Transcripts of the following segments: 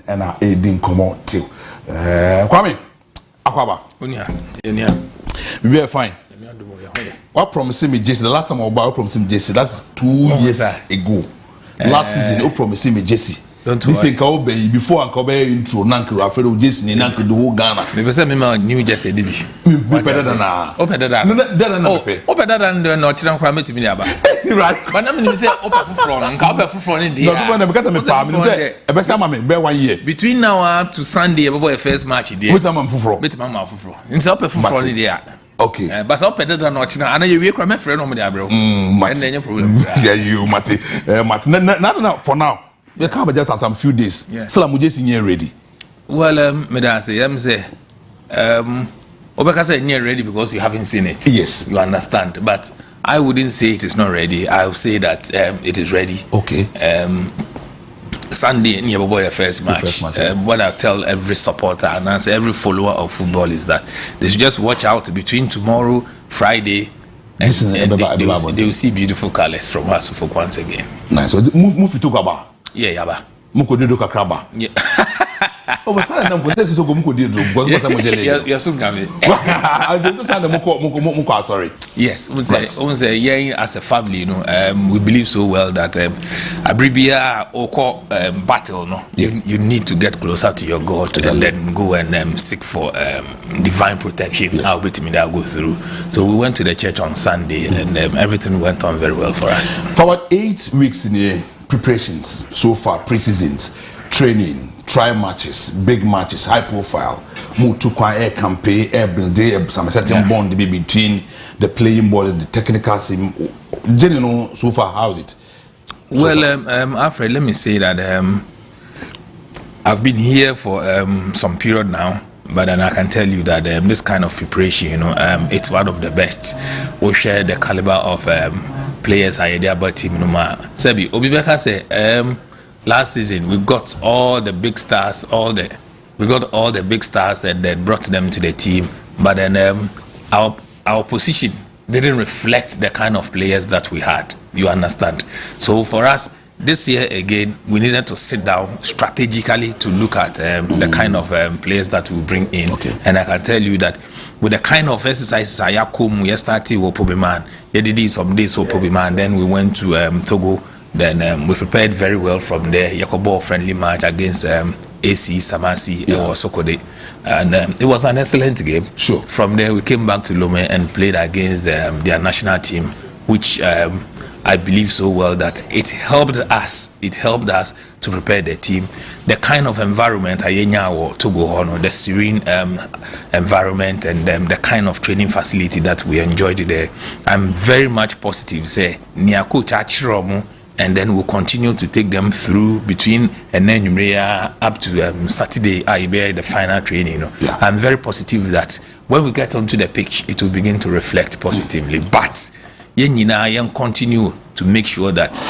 And I didn't come out too. Kwame, Akwaba. We are fine. What promised me Jesse? The last time I promised me Jesse, that's 2 years ago. Last season, you promised me Jesse. Don't you say before I come intro, Nanku, Alfredo Jesse, Nanku, the whole Ghana. Maybe some new Jesse did. Better than better than the Nottingham Climate to me about. Right, but I mean, say open for and cover for front in the because I'm a family. A best time, bear 1 year. Between now up to Sunday, about first match, dear. What I'm for? Better mamma for. It's up for front in the air. Okay, but up better than Nottingham. I know you will come a friend on the abro. And then your problem. Yeah, you, Matty. Not for now. We come just have some few days. Yeah. So I'm just in ready. Well, Medasi, I'm say, Obeka said near ready because you haven't seen it. Yes, you understand. But I wouldn't say it is not ready. I would say that it is ready. Okay. Sunday near Boboya first match. What I tell every supporter and answer every follower of football is that they should just watch out between tomorrow, Friday. And they will see beautiful colors from us for once again. Nice. So move to Gaba. Yeah, yaba. Muko dido kakraba. Yeah. Oh, but sana namko tesi to go muko dido. Because I'm jelly. You're so gami. I just sana muko sorry. Yes, we say yeah, as a family, you know, we believe so well that abribia oko battle, no. You need to get closer to your God and then go and seek for divine protection. Yes. How that go through. So we went to the church on Sunday and everything went on very well for us. For about 8 weeks in a preparations so far, pre-seasons, training, trial matches, big matches, high profile, move to air campaign, every day, some certain bond between the playing ball and the technical team. Generally, so far, how's it? Well, Alfred, let me say that I've been here for some period now, but then I can tell you that this kind of preparation, you know, it's one of the best. We share the caliber of players are there, but team no ma. Sebi Obibeka say last season we got all the big stars, all the big stars that brought them to the team, but then our position didn't reflect the kind of players that we had. You understand? So for us this year again, we needed to sit down strategically to look at the kind of players that we bring in. Okay. And I can tell you that with the kind of exercises I started with Pobiman, did some days with Pobiman, then we went to Togo, then we prepared very well from there. Yakobo friendly match against AC Samasi or Sokode, and it was an excellent game. Sure. From there we came back to Lome and played against their national team, which I believe so well that it helped us to prepare the team. The kind of environment to go on, the serene environment and the kind of training facility that we enjoyed there. I'm very much positive, say, and then we'll continue to take them through between and then up to Saturday, the final training. You know. Yeah. I'm very positive that when we get onto the pitch, it will begin to reflect positively. But continue to make sure that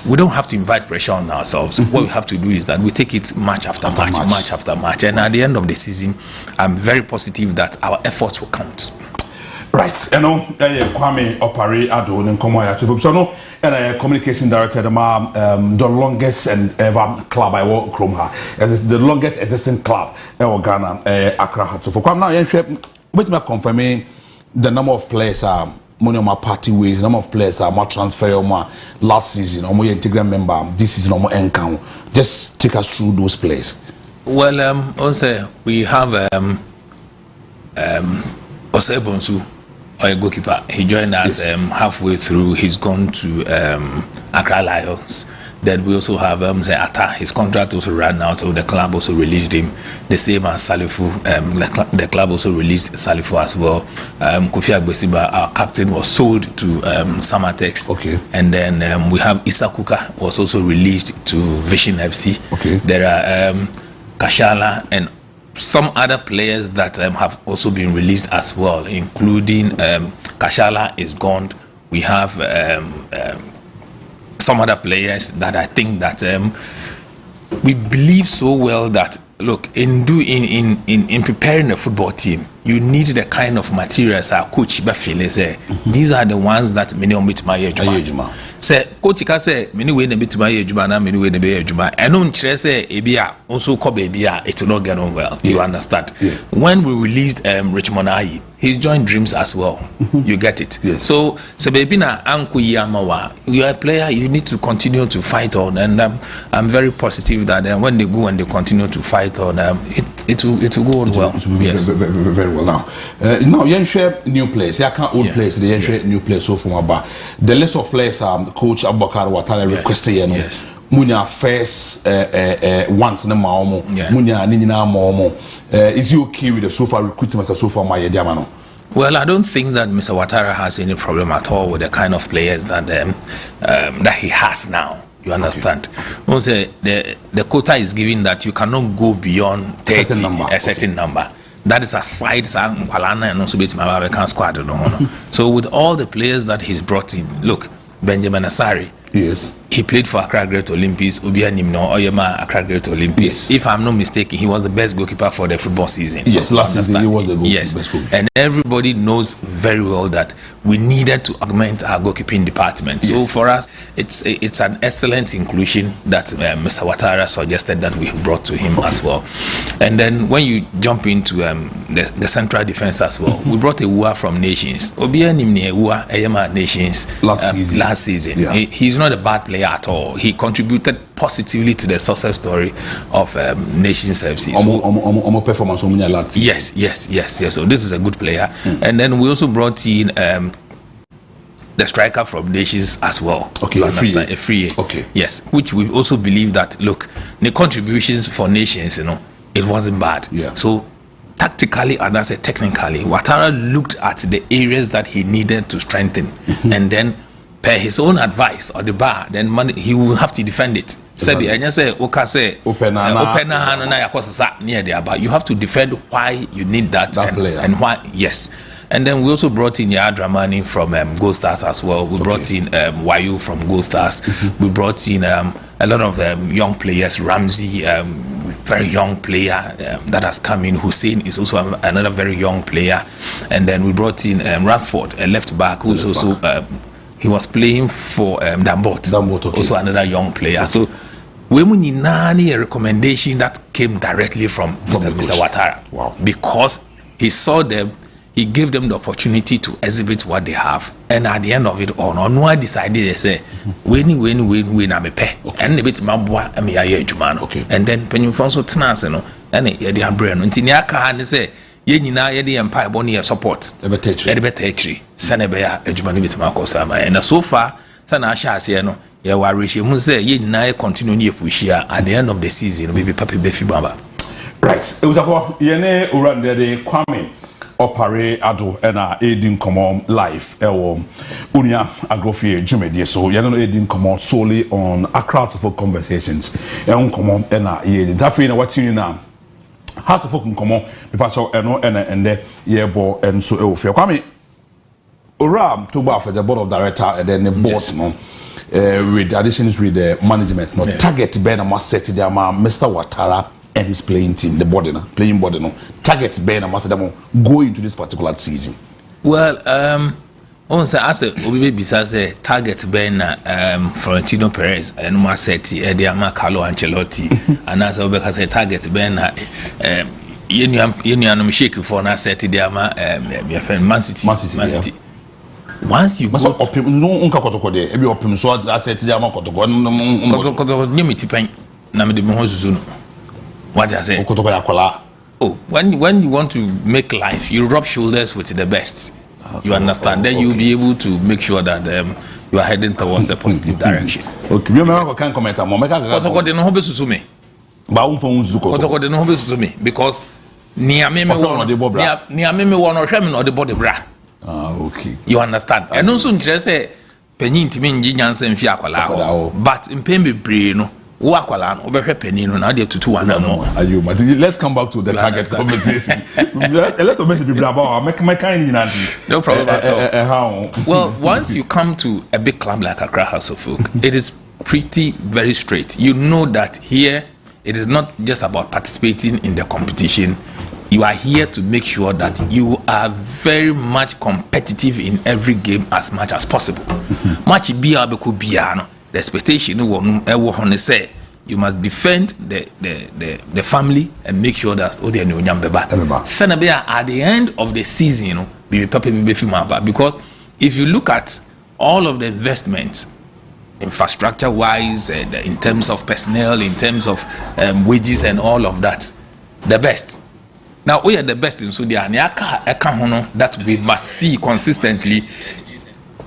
we don't have to invite pressure on ourselves. What we have to do is that we take it match after match, and at the end of the season, I'm very positive that our efforts will count. Right, you know, Kwame Opare Adon and Komoya. So no, and communication director, the longest and ever club I work from her. As the longest existing club in Ghana, Accra. So for Kwame now, you confirming the number of players are. Money on my party ways, number of players are more transfer on my last season, or more integral member this season, or more encounter. Just take us through those players. Well, also we have Osei Bonsu, our goalkeeper. He joined us halfway through. He's gone to Accra Lions. Then we also have Ata. His contract also ran out, so the club also released him. The same as Salifu. The club also released Salifu as well. Kofi Agbesiba, our captain, was sold to Samatex. Okay. And then we have Issa Kuka, was also released to Vision FC. Okay. There are Kashala and some other players that have also been released as well, including Kashala is gone. We have some other players that I think that we believe so well that look, in preparing a football team, you need the kind of materials our coach Bafile say. These are the ones that many omit my ejuma. Say coach ka say many way bit my ejuma na many way be ejuma. I know say ebia also call ebia it will not get on well. You understand? Yeah. When we released Richmond Ayi, he's joined Dreams as well. You get it? Yes. So baby na anku yamawa. You are a player, you need to continue to fight on, and I'm very positive that when they go and they continue to fight on, it will go on well. It will be very well now. Now you share new players. You can't old players. They share new players so from about the list of players. Coach Abubakar Watara requested. Yes. Munya first once in a maomo. Munya nina maomo. Is he okay with the so far recruiting as a so far my diamano? Well, I don't think that Mr. Watara has any problem at all with the kind of players that he has now. You understand? Okay. The quota is given that you cannot go beyond 30, a certain number. That is aside and also squad. So with all the players that he's brought in, look, Benjamin Asari. Yes. He played for Accra Great Olympics, Obia Nimno, Oyema, Accra Great Olympics. Yes. If I'm not mistaken, he was the best goalkeeper for the football season. Yes, last season he was the best goalkeeper. And everybody knows very well that we needed to augment our goalkeeping department. Yes. So for us, it's an excellent inclusion that Mr. Watara suggested that we brought to him as well. And then when you jump into the central defense as well, we brought a Ua from Nations. Obia Nimne Ua, Oyema Nations last season. Yeah. He's not a bad player at all. He contributed positively to the success story of Nations FC. Performance yes. So this is a good player. And then we also brought in the striker from Nations as well. Okay, a free. Okay. Yes, which we also believe that look, the contributions for Nations, it wasn't bad. Yeah. So tactically and as technically, Watara looked at the areas that he needed to strengthen, and then per his own advice or the bar, then he will have to defend it. Said and you say near there, but you have to defend why you need that and why. Yes. And then we also brought in Yadramani from Gold Stars as well. We brought in Wayu from Gold Stars. We brought in a lot of young players. Ramsey, very young player that has come in. Hussein is also another very young player. And then we brought in Ransford, a left back, who's also he was playing for Dambot, okay. Also another young player. So we need a recommendation that came directly from Mr. Watara. Wow. Because he saw them, he gave them the opportunity to exhibit what they have, and at the end of it all, no one decided they say, win, I'm a pay, and a bit my boy, I'm a man. Okay. And then when you found so tenants, and the umbrella, and Tiniaka, and they say, Yenina, Yedi Empire Bonnie support, a better Senebea, a Jumani with Marco Sama, and so far, Sanasha, Siano, Yawarisha, Muse, Yenina continue near Pushia at the end of the season, maybe Papi Befi Baba. Right, it was a Yene Uranda de Kwame. Opare ado na edin common life unia agrofie jumedie so you know edin common solely on Accra for conversations common na ye dafi na watini na house of folk common be pacho ende ye bo so ofie kwame ora to ba for the board of director and then the board. Yes. No with additions with the management no. Yeah. Target be na ma set their Mr. Watara and his playing team, the playing body, targets Ben and Masadamo go into this particular season. Well, as a Obi Bisa target Ben Florentino Perez and Massetti, Ediama Carlo Ancelotti, and as Obeka say target Ben Union Shake for Nassetti, Diama, your friend Man City. Yeah. Once you go up, no Unka Kotoko, every open so I said to Diama Kotoko, Nimitipain, Namidi Mohozunu. What I say? Oh, when you want to make life, you rub shoulders with the best. You understand? Then you'll be able to make sure that you are heading towards a positive direction. Okay, you remember can't comment on because okay. You understand? And also say penny to me but in Pembe let's come back to the target conversation. A lot of messages about my kind. No problem at all. Well, once you come to a big club like Accra House of Folk, it is very straight. You know that here it is not just about participating in the competition. You are here to make sure that you are very much competitive in every game as much as possible. Much bia beku bia no. The expectation say you must defend the family and make sure that at the end of the season, because if you look at all of the investments, infrastructure wise, in terms of personnel, in terms of wages and all of that, the best. Now we are the best in Sudan. That we must see consistently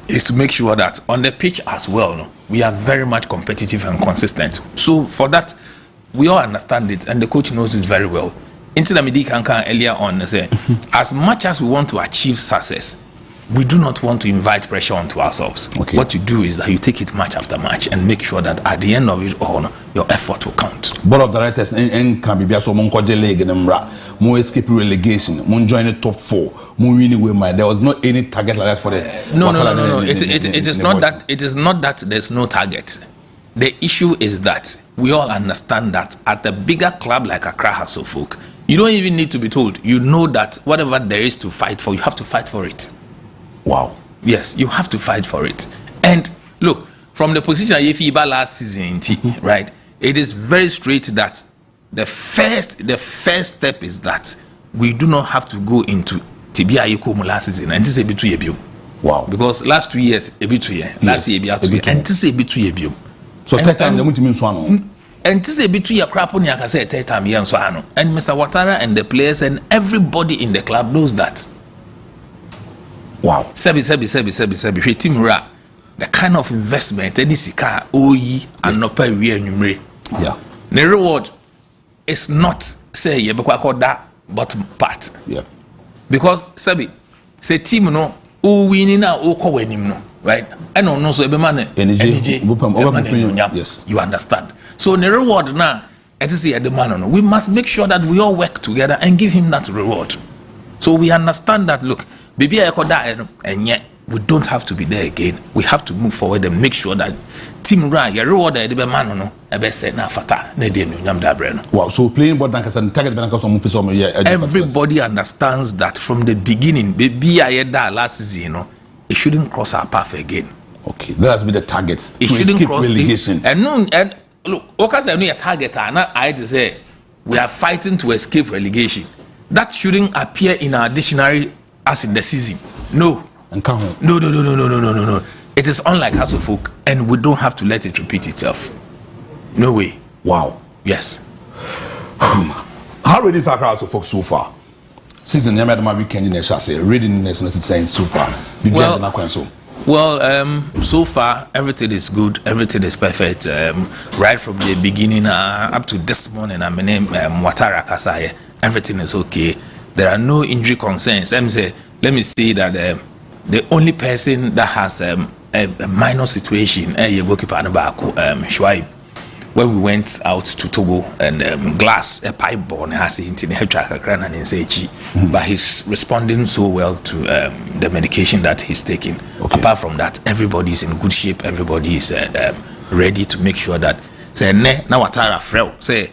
is to make sure that on the pitch as well, we are very much competitive and consistent. So for that, we all understand it, and the coach knows it very well. Into the Midi Kankan earlier on, say, as much as we want to achieve success, we do not want to invite pressure onto ourselves. Okay. What you do is that you take it match after match and make sure that at the end of it all, your effort will count. Board of directors and can be so Monkoje League and more escape relegation, Mon join the top 4, Mon winning with my. There was not any target like that for the. No. It is not that. It is not that there's no target. The issue is that we all understand that at a bigger club like Accra House of Folk, you don't even need to be told. You know that whatever there is to fight for, you have to fight for it. Wow. Yes, you have to fight for it. And look, from the position of Yefiba last season, right, it is very straight that the first step is that we do not have to go into Tibia Yekomu last season and this is a bit too ebio. Wow. Because last 2 years, a bit too year. Last year, and this is a bit too ebio. So third time they want to mean Swano. And this is a bit too crap on Yaka say third time and Swano. And Mr. Watara and the players and everybody in the club knows that. Wow. Sebi. Team Ra, the kind of investment, any sika, oyi, and no pay we and yeah. The reward is not say you be call that bottom part. Yeah. Because Sebi, say team no, o winning now, o ko winning no, right? And no so be man energy. Yes. You understand. So the reward now, it is the man no. We must make sure that we all work together and give him that reward. So we understand that look. And yet we don't have to be there again. We have to move forward and make sure that team run your reward the man no wow. So playing board and target everybody understands that from the beginning. Baby I that last season, it shouldn't cross our path again. Okay, that has been the target. It shouldn't cross relegation. And look, okay, say no target. I to say we are fighting to escape relegation. That shouldn't appear in our dictionary as in the season. No. No. It is unlike House of Folk, and we don't have to let it repeat itself. No way. Wow. Yes. How ready is Accra House of Folk so far? Season my weekend in the chasse, reading this saying so far. So far everything is good, everything is perfect. Right from the beginning up to this morning, I'm named Watara Kasaye. Everything is okay. There are no injury concerns. Let me say that the only person that has a minor situation is goalkeeper Shuaib. When we went out to Togo and glass a pipe born has into the head track but he's responding so well to the medication that he's taking. Okay. Apart from that, everybody is in good shape. Everybody is ready to make sure that say now Watara Frel say,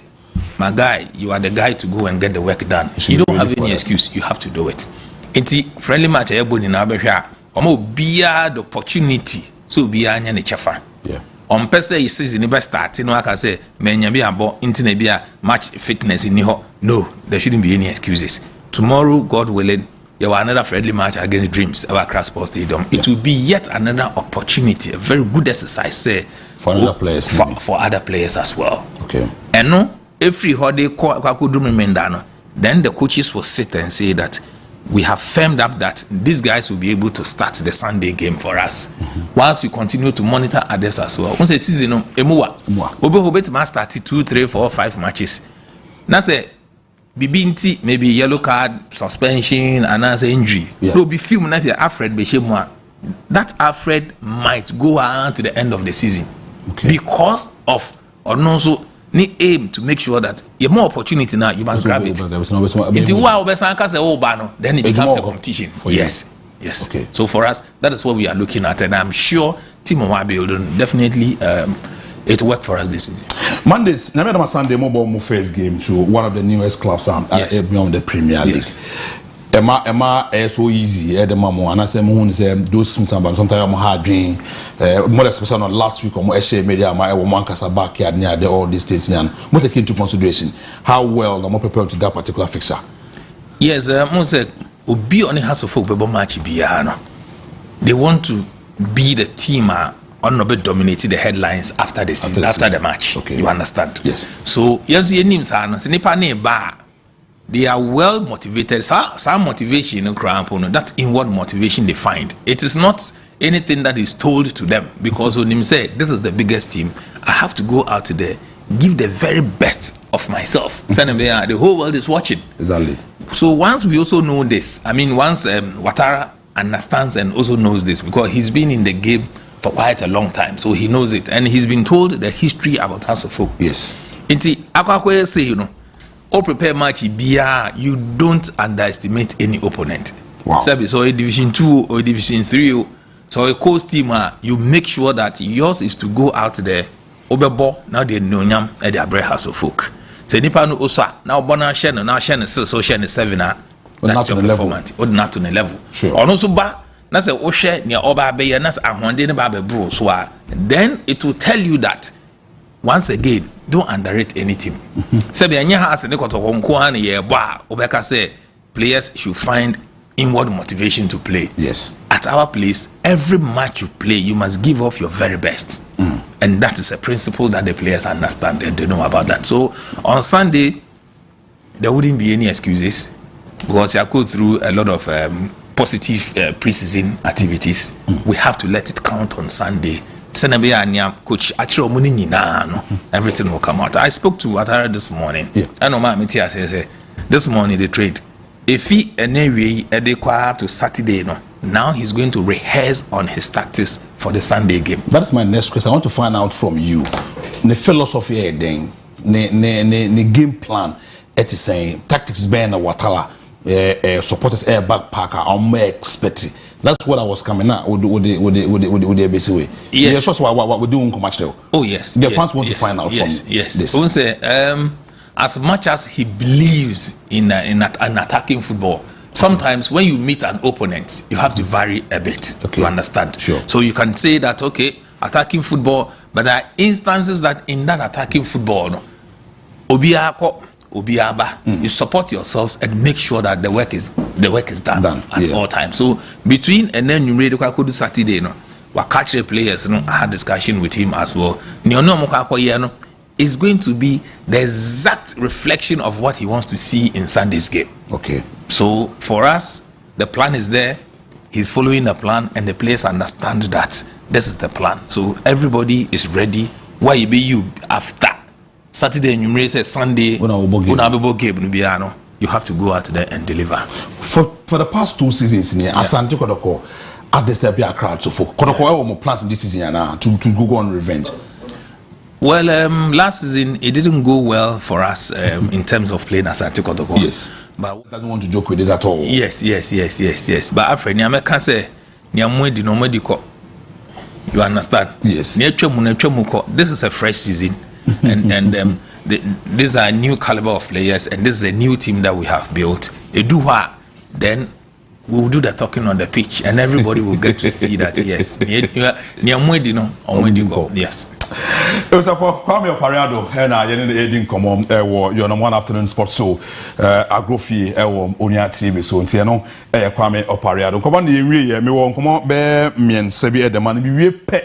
my guy, you are the guy to go and get the work done. You don't have any excuse. You have to do it. It's friendly match. Everybody in Abesha, the opportunity. So be a chafa. Yeah. On per se, he says in the best start. You know, I can say, man, you be about internet be a match fitness in your. No, there shouldn't be any excuses. Tomorrow, God willing, there will another friendly match against Dreams at Accra Sports Stadium. It will be yet another opportunity, a very good exercise, say for other players, for other players as well. Okay. And no. Every holiday, then the coaches will sit and say that we have firmed up that these guys will be able to start the Sunday game for us. Whilst we continue to monitor others as well. Once a season, must start 2, 3, 4, 5 matches. Now say, Bibinti maybe yellow card, suspension, and as injury. Will be few minutes. Alfred Beshemwa. That Alfred might go on to the end of the season because of or no so. Need aim to make sure that you have more opportunity now, you must grab it. Then it becomes a competition. Yes. Okay. So for us, that is what we are looking at, and I'm sure Team Owabi will definitely it worked for us this season. Mondays, na Sunday mobile first game to one of the newest clubs beyond the Premier League. Yes. Emma so easy Edema mo and I say mo say those sometimes I'm hard dream more especially on last week on share media my one kasa backyard near the all these states and mo take into consideration how well I'm prepared to that particular fixture. Yes, mo say obi only has to folk be match bia no. They want to be the team on be dominating the headlines after the season, after the match. Okay. You understand? Yes. So yes, your names are no. Nipa ne ba. They are well motivated. Some motivation in cramp, that inward motivation they find. It is not anything that is told to them because when him say this is the biggest team, I have to go out there, give the very best of myself. Send them there. The whole world is watching. Exactly. So once we also know this, I mean, once Ouattara understands and also knows this because he's been in the game for quite a long time, so he knows it, and he's been told the history about House of Folk. Yes. Inti akwa say or prepare match BR, you don't underestimate any opponent. Wow. So a division 2 or division 3, so a coast team, you make sure that yours is to go out there. Obebo now they know nyam at the Opare House of Folk. Say nipa no osa now bona share now share 6 so share 7 that's your performance. Or not on a level. Sure. Or also ba na say o share near oba be na say ahonde ne ba be bro so then it will tell you that once again, don't underrate any team. Say be anya has ne kotoko nko ha ne ye bo a obeka say players should find inward motivation to play. Yes. At our place, every match you play, you must give off your very best. And that is a principle that the players understand and they know about that. So on Sunday, there wouldn't be any excuses because I go through a lot of positive pre-season activities. We have to let it count on Sunday. Coach, everything will come out. I spoke to Ouattara this morning. Yeah. I know my say this morning they trade. If he anyway to Saturday, now he's going to rehearse on his tactics for the Sunday game. That's my next question. I want to find out from you the philosophy then, the game plan. It is saying tactics being a Ouattara supporters back packer. I'm expecting. That's what I was coming at with the basic way. Yes, that's what we're doing match there. Oh yes, the fans want to find out from this. I say, as much as he believes in an attacking football, sometimes when you meet an opponent, you have to vary a bit. Okay. You understand? Sure. So you can say that okay, attacking football, but there are instances that in that attacking football, you support yourselves and make sure that the work is done at all times. So between and then you read the Saturday, we catch the players. I had discussion with him as well. Is going to be the exact reflection of what he wants to see in Sunday's game. Okay. So for us, the plan is there. He's following the plan, and the players understand that this is the plan. So everybody is ready. Why you be you after Saturday and you say Sunday? You have to go out there and deliver. For the past 2 seasons in here, Asante Kodoko at the step a crowd so for Kodoko more plans in this season to go on revenge. Well, last season it didn't go well for us in terms of playing Asante Kodoko. Yes, but doesn't want to joke with it at all. Yes. But after Nyame can say Nyamwedi no mediko. You understand? Yes. This is a fresh season, and these are a new caliber of players, and this is a new team that we have built. Then we will do the talking on the pitch, and everybody will get to see that yes, yes. It was for Kwame Opare and I in common your one afternoon sports show agrofie onia TV so nti no Kwame Opare come on the me won come on be mien sebi e de man bi wie pe